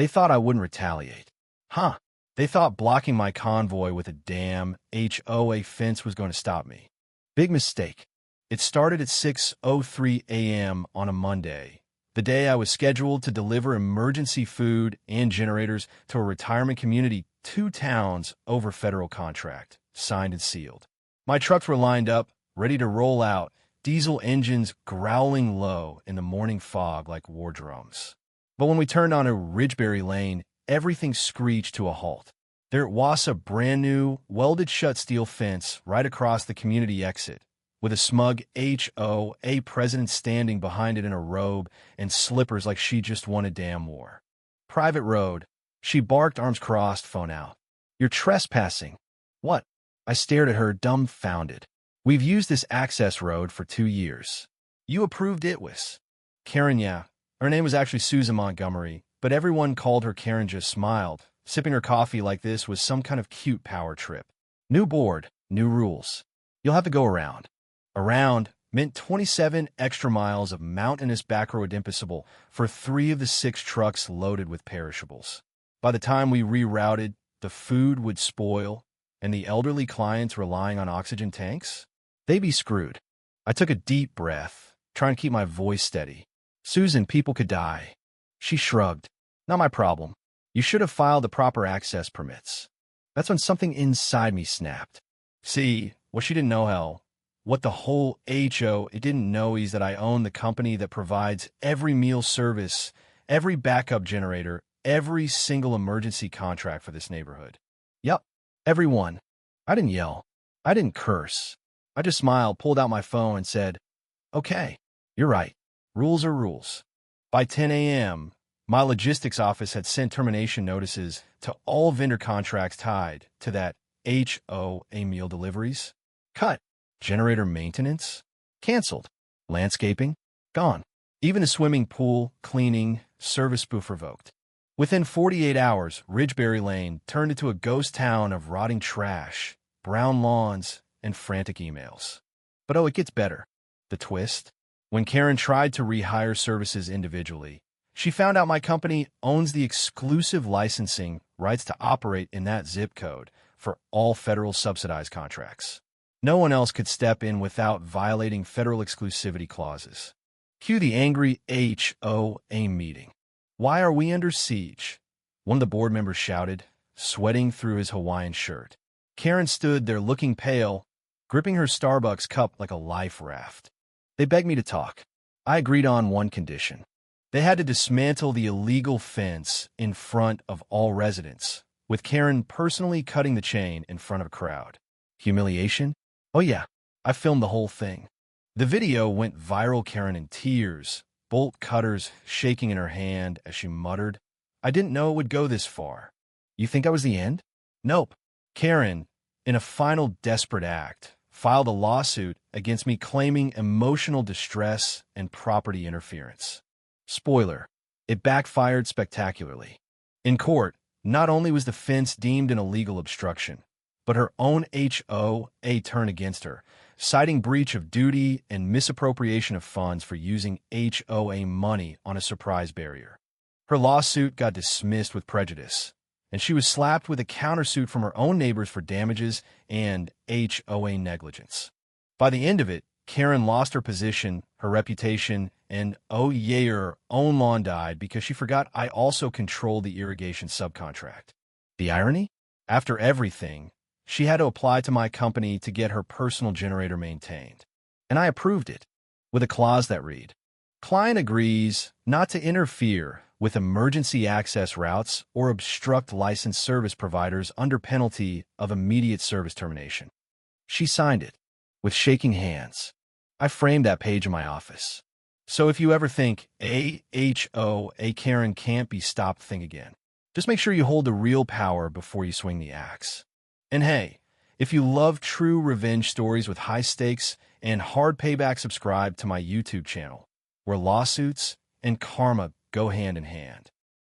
They thought I wouldn't retaliate. Huh. They thought blocking my convoy with a damn HOA fence was going to stop me. Big mistake. It started at 6:03 a.m. on a Monday, the day I was scheduled to deliver emergency food and generators to a retirement community 2 towns over federal contract, signed and sealed. My trucks were lined up, ready to roll out, diesel engines growling low in the morning fog like war drums. But when we turned onto Ridgeberry Lane, everything screeched to a halt. There was a brand-new, welded-shut steel fence right across the community exit, with a smug HOA president standing behind it in a robe and slippers like she just won a damn war. Private road. She barked, arms crossed, phone out. You're trespassing. What? I stared at her, dumbfounded. We've used this access road for 2 years. You approved it was. Karen, yeah. Her name was actually Susan Montgomery, but everyone called her Karen, just smiled. Sipping her coffee like this was some kind of cute power trip. New board, new rules. You'll have to go around. Around meant 27 extra miles of mountainous backroad impassable for 3 of the 6 trucks loaded with perishables. By the time we rerouted, the food would spoil, and the elderly clients relying on oxygen tanks? They'd be screwed. I took a deep breath, trying to keep my voice steady. Susan, people could die. She shrugged. Not my problem. You should have filed the proper access permits. That's when something inside me snapped. See, what she didn't know what the whole it didn't know is that I own the company that provides every meal service, every backup generator, every single emergency contract for this neighborhood. Yup, every one. I didn't yell. I didn't curse. I just smiled, pulled out my phone, and said, okay, you're right. Rules are rules. By 10 a.m., my logistics office had sent termination notices to all vendor contracts tied to that HOA meal deliveries. Cut. Generator maintenance? Canceled. Landscaping? Gone. Even the swimming pool, cleaning, service spoof revoked. Within 48 hours, Ridgeberry Lane turned into a ghost town of rotting trash, brown lawns, and frantic emails. But it gets better. The twist? When Karen tried to rehire services individually, she found out my company owns the exclusive licensing rights to operate in that zip code for all federal subsidized contracts. No one else could step in without violating federal exclusivity clauses. Cue the angry HOA meeting. Why are we under siege? One of the board members shouted, sweating through his Hawaiian shirt. Karen stood there looking pale, gripping her Starbucks cup like a life raft. They begged me to talk. I agreed on one condition. They had to dismantle the illegal fence in front of all residents, with Karen personally cutting the chain in front of a crowd. Humiliation? Oh yeah, I filmed the whole thing. The video went viral, Karen in tears, bolt cutters shaking in her hand as she muttered, I didn't know it would go this far. You think I was the end? Nope. Karen, in a final desperate act, filed a lawsuit against me claiming emotional distress and property interference. Spoiler, it backfired spectacularly. In court, not only was the fence deemed an illegal obstruction, but her own HOA turned against her, citing breach of duty and misappropriation of funds for using HOA money on a surprise barrier. Her lawsuit got dismissed with prejudice, and she was slapped with a countersuit from her own neighbors for damages and HOA negligence. By the end of it, Karen lost her position, her reputation, and her own lawn died because she forgot I also controlled the irrigation subcontract. The irony? After everything, she had to apply to my company to get her personal generator maintained. And I approved it, with a clause that read, client agrees not to interfere with emergency access routes or obstruct licensed service providers under penalty of immediate service termination. She signed it, with shaking hands. I framed that page in my office. So if you ever think HOA Karen can't be stopped, think again. Just make sure you hold the real power before you swing the axe. And hey, if you love true revenge stories with high stakes and hard payback, subscribe to my YouTube channel, where lawsuits and karma go hand in hand.